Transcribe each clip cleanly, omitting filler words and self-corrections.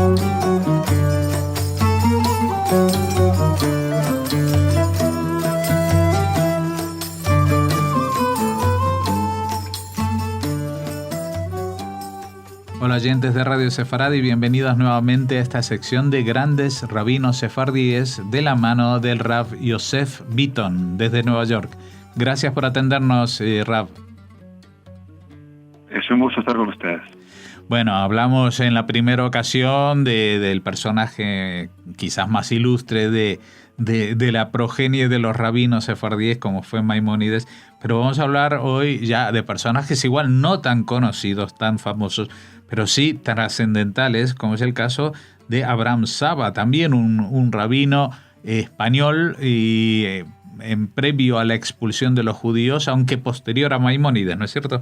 Hola oyentes de Radio Sefaradi, bienvenidos nuevamente a esta sección de grandes rabinos sefardíes de la mano del Rav Yosef Bitton desde Nueva York. Gracias por atendernos, Rav. Es un gusto estar con ustedes. Bueno, hablamos en la primera ocasión del personaje quizás más ilustre de la progenie de los rabinos sefardíes como fue Maimónides, pero vamos a hablar hoy ya de personajes igual no tan conocidos, tan famosos, pero sí trascendentales, como es el caso de Abraham Saba, también un rabino español y en previo a la expulsión de los judíos, aunque posterior a Maimónides, ¿no es cierto?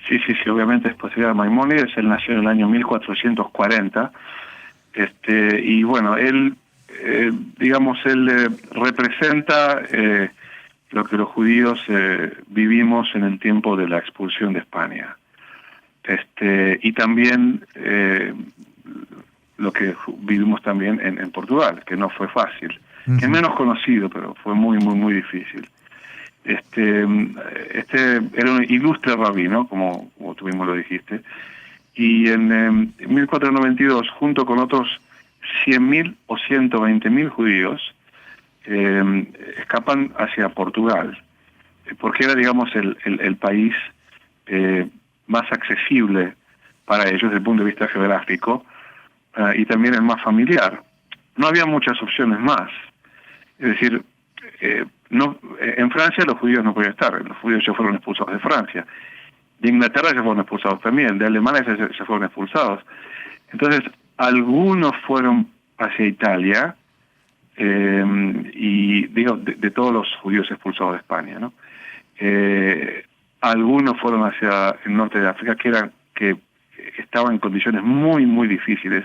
Sí, obviamente es posterior a Maimónides. Él nació en el año 1440, y bueno, él, representa lo que los judíos vivimos en el tiempo de la expulsión de España. Y también lo que vivimos también en Portugal, que no fue fácil, que es menos conocido, pero fue muy, muy, muy difícil. Este era un ilustre rabino, como tú mismo lo dijiste, y en 1492, junto con otros 100.000 o 120.000 judíos, escapan hacia Portugal, porque era, digamos, el país más accesible para ellos desde el punto de vista geográfico, y también el más familiar. No había muchas opciones más. Es decir, en Francia los judíos no podían estar, los judíos ya fueron expulsados de Francia, de Inglaterra ya fueron expulsados también, de Alemania ya fueron expulsados. Entonces, algunos fueron hacia Italia, y digo, de todos los judíos expulsados de España, ¿no? Algunos fueron hacia el norte de África, que estaban en condiciones muy, muy difíciles,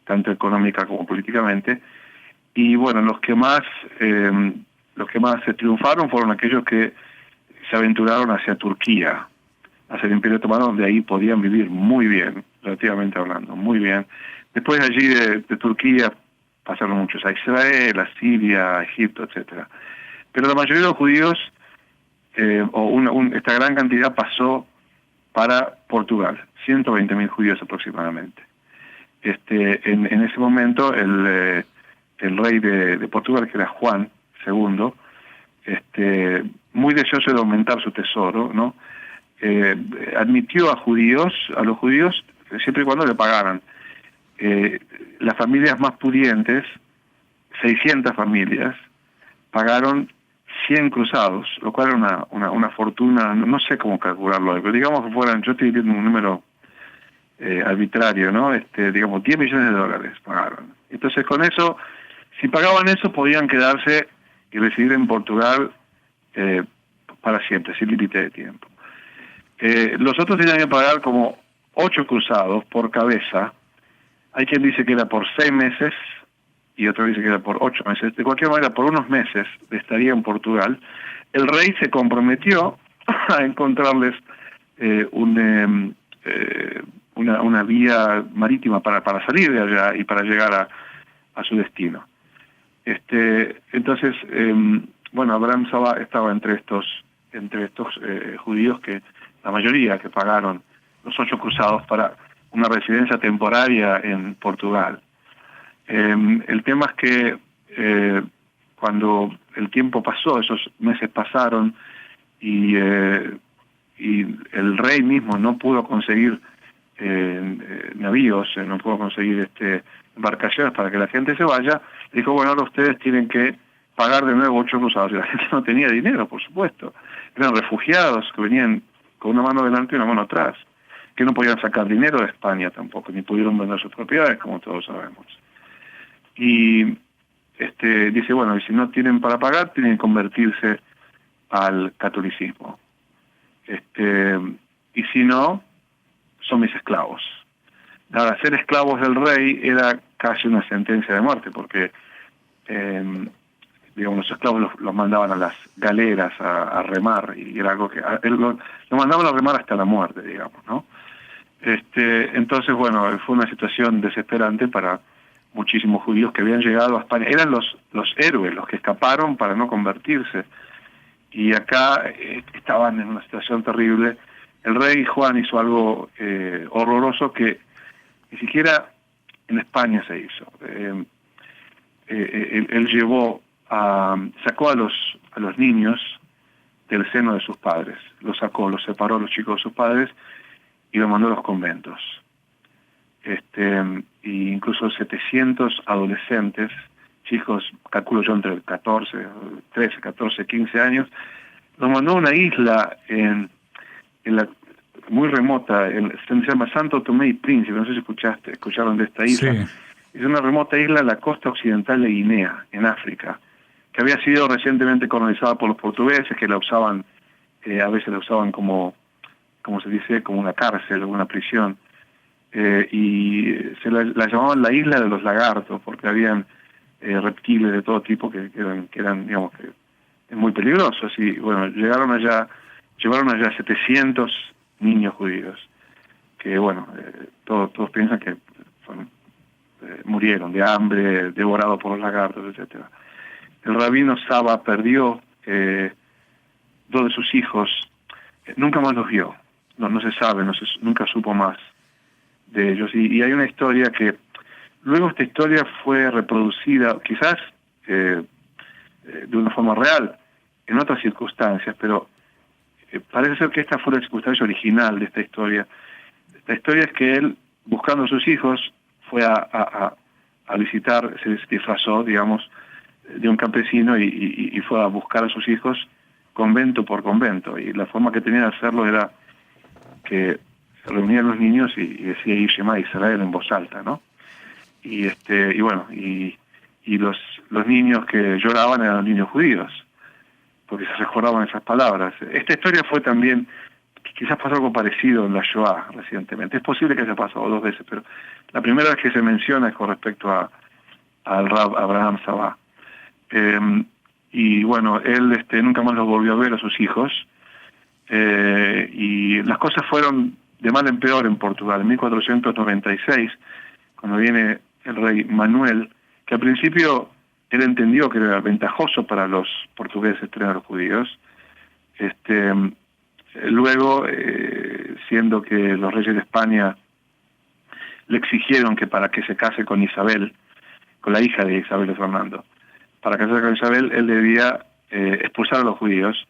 tanto económica como políticamente, y bueno, los que más se triunfaron fueron aquellos que se aventuraron hacia Turquía, hacia el Imperio Otomano, donde ahí podían vivir muy bien, relativamente hablando, muy bien. Después allí de Turquía pasaron muchos a Israel, a Siria, a Egipto, etcétera. Pero la mayoría de los judíos, esta gran cantidad, pasó para Portugal, 120.000 judíos aproximadamente. En ese momento el rey de Portugal, que era Juan II, muy deseoso de aumentar su tesoro, ¿no? Admitió a los judíos, siempre y cuando le pagaran. Las familias más pudientes, 600 familias, pagaron 100 cruzados, lo cual era una fortuna, no sé cómo calcularlo, pero digamos que fueran, yo estoy diciendo un número arbitrario, ¿no? Digamos, 10 millones de dólares pagaron. Entonces, con eso, si pagaban eso, podían quedarse y residir en Portugal para siempre, sin límite de tiempo. Los otros tenían que pagar como 8 cruzados por cabeza. Hay quien dice que era por 6 meses y otro dice que era por 8 meses. De cualquier manera, por unos meses de estaría en Portugal, el rey se comprometió a encontrarles una vía marítima para salir de allá y para llegar a su destino. Entonces, Abraham Saba estaba entre estos judíos, que la mayoría que pagaron los 8 cruzados para una residencia temporaria en Portugal. El tema es que cuando el tiempo pasó, esos meses pasaron, y el rey mismo no pudo conseguir navíos, no pudo conseguir embarcaciones para que la gente se vaya, dijo, bueno, ahora ustedes tienen que pagar de nuevo 8 cruzados. Y la gente no tenía dinero, por supuesto. Eran refugiados que venían con una mano delante y una mano atrás, que no podían sacar dinero de España tampoco, ni pudieron vender sus propiedades, como todos sabemos. Y dice, bueno, y si no tienen para pagar, tienen que convertirse al catolicismo. Y si no, son mis esclavos. Ahora, ser esclavos del rey era casi una sentencia de muerte, porque los esclavos los mandaban a las galeras a remar, y era algo que lo mandaban a remar hasta la muerte, digamos, ¿no? Entonces, bueno, fue una situación desesperante para muchísimos judíos que habían llegado a España. Eran los héroes, los que escaparon para no convertirse. Y acá estaban en una situación terrible. El rey Juan hizo algo horroroso que ni siquiera en España se hizo. Él sacó a los niños del seno de sus padres. Los sacó, los separó a los chicos de sus padres y los mandó a los conventos. Y incluso 700 adolescentes, chicos, calculo yo entre 13, 14, 15 años, los mandó a una isla muy remota, se llama Santo Tomé y Príncipe, no sé si escucharon de esta isla. Sí. Es una remota isla en la costa occidental de Guinea, en África, que había sido recientemente colonizada por los portugueses, que la usaban, a veces la usaban como se dice, como una cárcel o una prisión. Y se la llamaban la isla de los lagartos, porque habían reptiles de todo tipo que eran digamos, que muy peligrosos. Y bueno, llevaron allá 700 niños judíos, que bueno, todos piensan que murieron de hambre, devorados por los lagartos, etcétera. El rabino Saba perdió 2 de sus hijos, nunca más los vio, no se sabe, nunca supo más de ellos. Y hay una historia que, luego esta historia fue reproducida, quizás de una forma real, en otras circunstancias, pero parece ser que esta fue la circunstancia original de esta historia. La historia es que él, buscando a sus hijos, fue a visitar, se disfrazó, digamos, de un campesino y fue a buscar a sus hijos convento por convento. Y la forma que tenía de hacerlo era que reunía a los niños y decía Shema Israel en voz alta, ¿no? Y bueno, y los niños que lloraban eran los niños judíos, porque se recordaban esas palabras. Esta historia fue también, quizás pasó algo parecido en la Shoah recientemente. Es posible que haya pasado 2 veces, pero la primera vez que se menciona es con respecto al Rab Abraham Sabah. Y bueno, él nunca más los volvió a ver a sus hijos, y las cosas fueron de mal en peor en Portugal. En 1496, cuando viene el rey Manuel, que al principio él entendió que era ventajoso para los portugueses tener a los judíos, luego, siendo que los reyes de España le exigieron que para que se case con Isabel, con la hija de Isabel de Fernando, para casarse con Isabel, él debía expulsar a los judíos.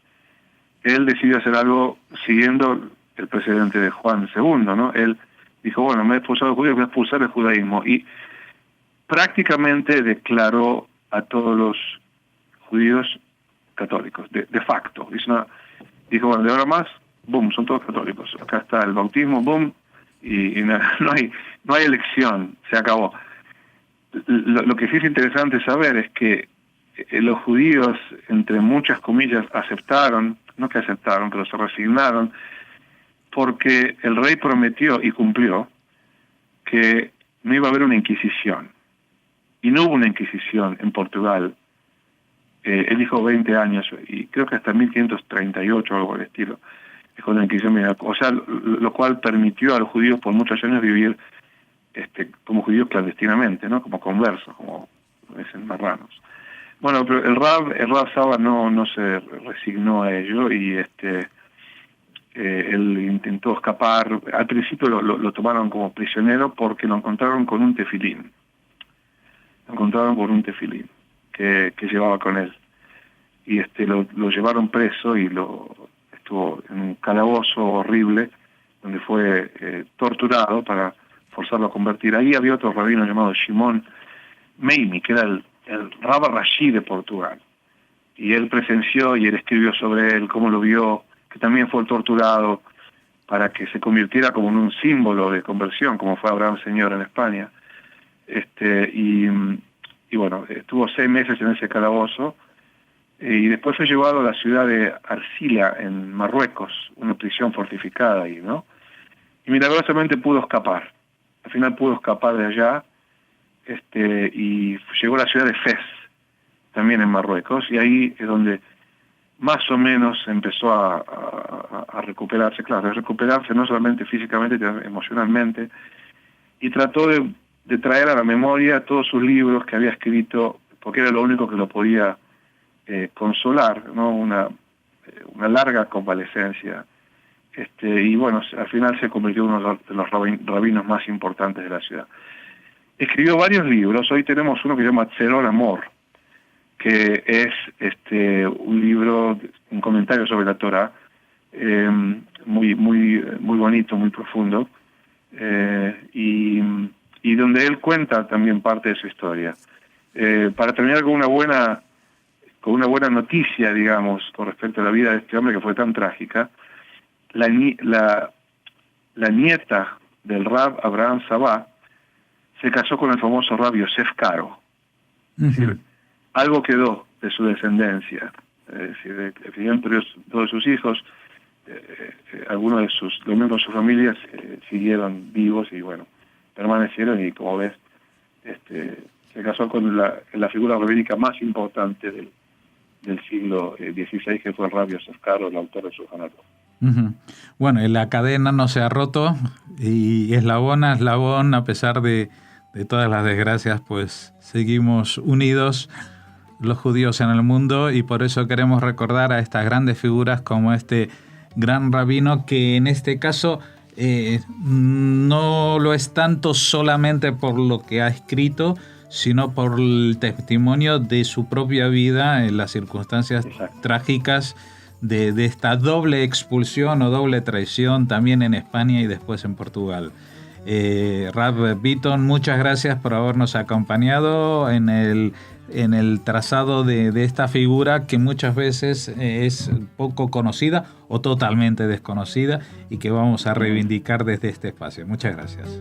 Él decidió hacer algo siguiendo el precedente de Juan II, ¿no? Él dijo, bueno, me he expulsado a los judíos, voy a expulsar el judaísmo. Y prácticamente declaró a todos los judíos católicos, de facto. Dijo, bueno, de ahora más, boom, son todos católicos. Acá está el bautismo, boom, y no hay elección, se acabó. Lo que sí es interesante saber es que los judíos, entre muchas comillas, pero se resignaron, porque el rey prometió y cumplió que no iba a haber una inquisición. Y no hubo una inquisición en Portugal. Él dijo 20 años, y creo que hasta 1538 o algo del estilo, dijo la inquisición, o sea, lo cual permitió a los judíos por muchos años vivir como judíos clandestinamente, ¿no? Como conversos, como dicen marranos. Bueno, pero el Rab Saba no se resignó a ello y él intentó escapar. Al principio lo tomaron como prisionero porque lo encontraron con un tefilín. Lo encontraron con un tefilín que llevaba con él. Y lo llevaron preso y estuvo en un calabozo horrible donde fue torturado para forzarlo a convertir. Ahí había otro rabino llamado Shimon Meimi, que era el Rabba Rashi de Portugal. Y él presenció y él escribió sobre él, cómo lo vio, que también fue torturado para que se convirtiera como en un símbolo de conversión, como fue Abraham Señor en España. Y bueno, estuvo 6 meses en ese calabozo, y después fue llevado a la ciudad de Arcila, en Marruecos, una prisión fortificada ahí, ¿no? Y milagrosamente pudo escapar. Al final pudo escapar de allá, y llegó a la ciudad de Fez, también en Marruecos, y ahí es donde más o menos empezó a recuperarse, claro, a recuperarse no solamente físicamente, sino emocionalmente, y trató de traer a la memoria todos sus libros que había escrito, porque era lo único que lo podía consolar, ¿no? Una larga convalecencia. Y bueno, al final se convirtió en uno de los rabinos más importantes de la ciudad. Escribió varios libros. Hoy tenemos uno que se llama Tzeror Amor, que es un libro, un comentario sobre la Torá, muy bonito, muy profundo, y donde él cuenta también parte de su historia. Para terminar con una buena noticia, digamos, con respecto a la vida de este hombre que fue tan trágica, la nieta del Rab Abraham Sabá se casó con el famoso Rab Yosef Karo. Es decir, algo quedó de su descendencia. Es decir, entre todos sus hijos, algunos de los miembros de su familia siguieron vivos y bueno, permanecieron, y como ves, se casó con la figura rabínica más importante del siglo XVI, que fue el Rab Yosef Karo, el autor de Shulchan Aruch. Bueno, la cadena no se ha roto, y eslabón a eslabón, a pesar de todas las desgracias, pues seguimos unidos los judíos en el mundo, y por eso queremos recordar a estas grandes figuras como este gran rabino, que en este caso no lo es tanto solamente por lo que ha escrito, sino por el testimonio de su propia vida en las circunstancias trágicas de esta doble expulsión o doble traición, también en España y después en Portugal. Rav Bitton, muchas gracias por habernos acompañado en el trazado de esta figura que muchas veces es poco conocida o totalmente desconocida, y que vamos a reivindicar desde este espacio. Muchas gracias.